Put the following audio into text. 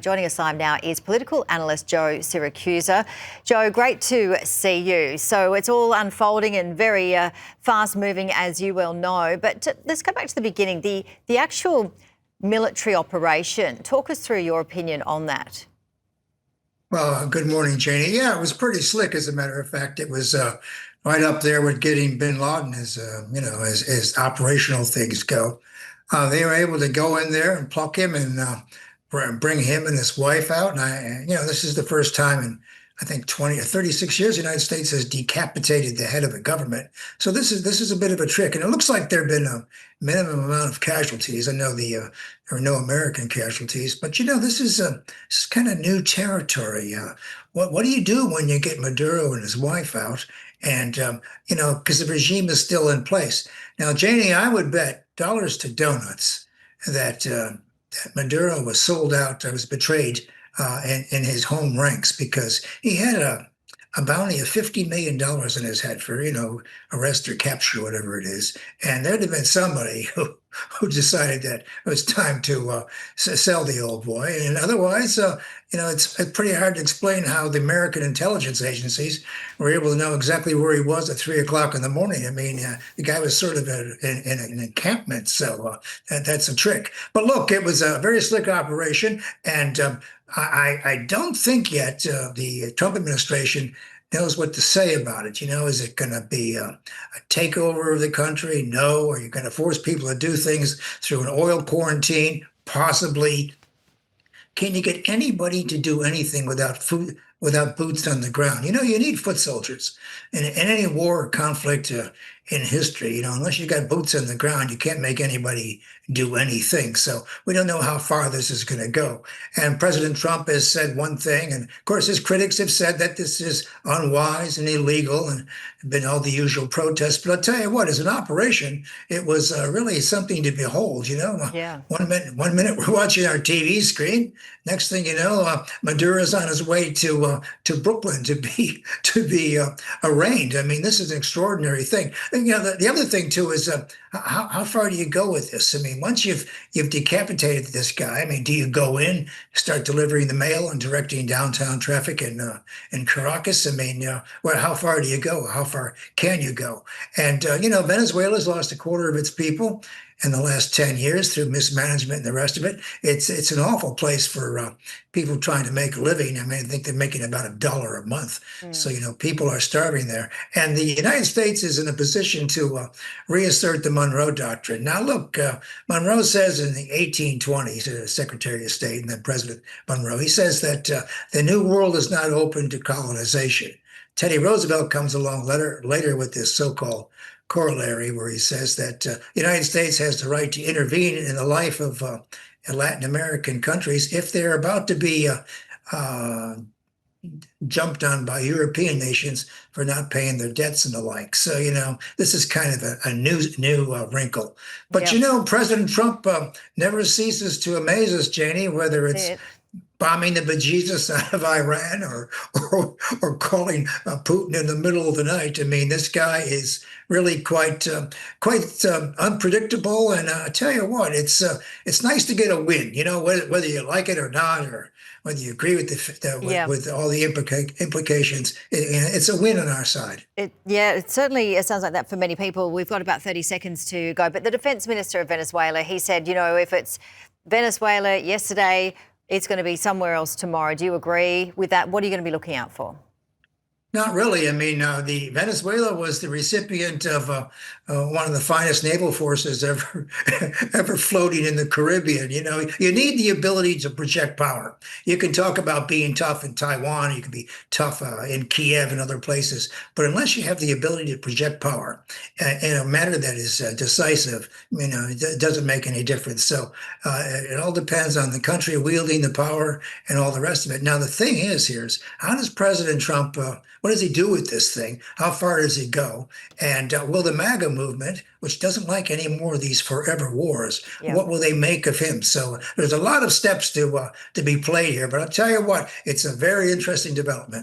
Joining us live now is political analyst Joe Siracusa. Joe, great to see you. So it's all unfolding and very fast moving, as you well know. But let's go back to the beginning. The actual military operation. Talk us through your opinion on that. Well, good morning, Janie. Yeah, it was pretty slick, as a matter of fact. It was right up there with getting bin Laden as operational things go. They were able to go in there and pluck him and bring him and his wife out. And this is the first time in, I think, 20 or 36 years the United States has decapitated the head of a government. So this is a bit of a trick, and it looks like there have been a minimum amount of casualties. I know there are no American casualties, but this is kind of new territory. What do you do when you get Maduro and his wife out, and because the regime is still in place? Now, Janie, I would bet dollars to donuts that Maduro was sold out, was betrayed in his home ranks, because he had a bounty of $50 million in his head for, arrest or capture, whatever it is. And there'd have been somebody who decided that it was time to sell the old boy. And otherwise, it's pretty hard to explain how the American intelligence agencies were able to know exactly where he was at 3 o'clock in the morning. I mean, the guy was sort of in an encampment, so that's a trick. But look, it was a very slick operation, and I don't think yet the Trump administration knows what to say about it. Is it going to be a takeover of the country? No. Are you going to force people to do things through an oil quarantine? Possibly. Can you get anybody to do anything without food, without boots on the ground? You need foot soldiers in any war or conflict in history. Unless you got boots on the ground, you can't make anybody do anything. So we don't know how far this is going to go. And President Trump has said one thing, and of course his critics have said that this is unwise and illegal, and been all the usual protests. But I'll tell you what, as an operation, it was really something to behold. Yeah. 1 minute we're watching our TV screen. Next thing you know, Maduro's on his way to Brooklyn to be arraigned. I mean, this is an extraordinary thing. And, the other thing too is how far do you go with this? I mean, once you've decapitated this guy, I mean, do you go in, start delivering the mail and directing downtown traffic in Caracas? I mean, how far do you go? How far can you go? And Venezuela's lost a quarter of its people in the last 10 years through mismanagement and the rest of it. It's an awful place for people trying to make a living. I mean, I think they're making about $1 a month. So, people are starving there. And the United States is in a position to reassert the Monroe Doctrine. Now, look, Monroe says in the 1820s, Secretary of State and then President Monroe, he says that the New World is not open to colonization. Teddy Roosevelt comes along later with this so-called corollary, where he says that the United States has the right to intervene in the life of Latin American countries if they're about to be jumped on by European nations for not paying their debts and the like. So, this is kind of a new wrinkle. But, President Trump never ceases to amaze us, Janie, whether it's bombing the bejesus out of Iran or calling Putin in the middle of the night. I mean, this guy is really quite unpredictable. And I tell you what, it's nice to get a win. Whether you like it or not, or whether you agree with with all the implications, it's a win on our side. It certainly sounds like that for many people. We've got about 30 seconds to go. But the defense minister of Venezuela, he said, if it's Venezuela yesterday, it's going to be somewhere else tomorrow. Do you agree with that? What are you going to be looking out for? Not really. I mean, the Venezuela was the recipient of one of the finest naval forces ever floating in the Caribbean. You need the ability to project power. You can talk about being tough in Taiwan. You can be tough in Kiev and other places. But unless you have the ability to project power in a manner that is decisive, it doesn't make any difference. So it all depends on the country wielding the power and all the rest of it. Now, the thing is how does President Trump what does he do with this thing? How far does he go? And will the MAGA movement, which doesn't like any more of these forever wars, what will they make of him? So there's a lot of steps to be played here. But I'll tell you what, it's a very interesting development.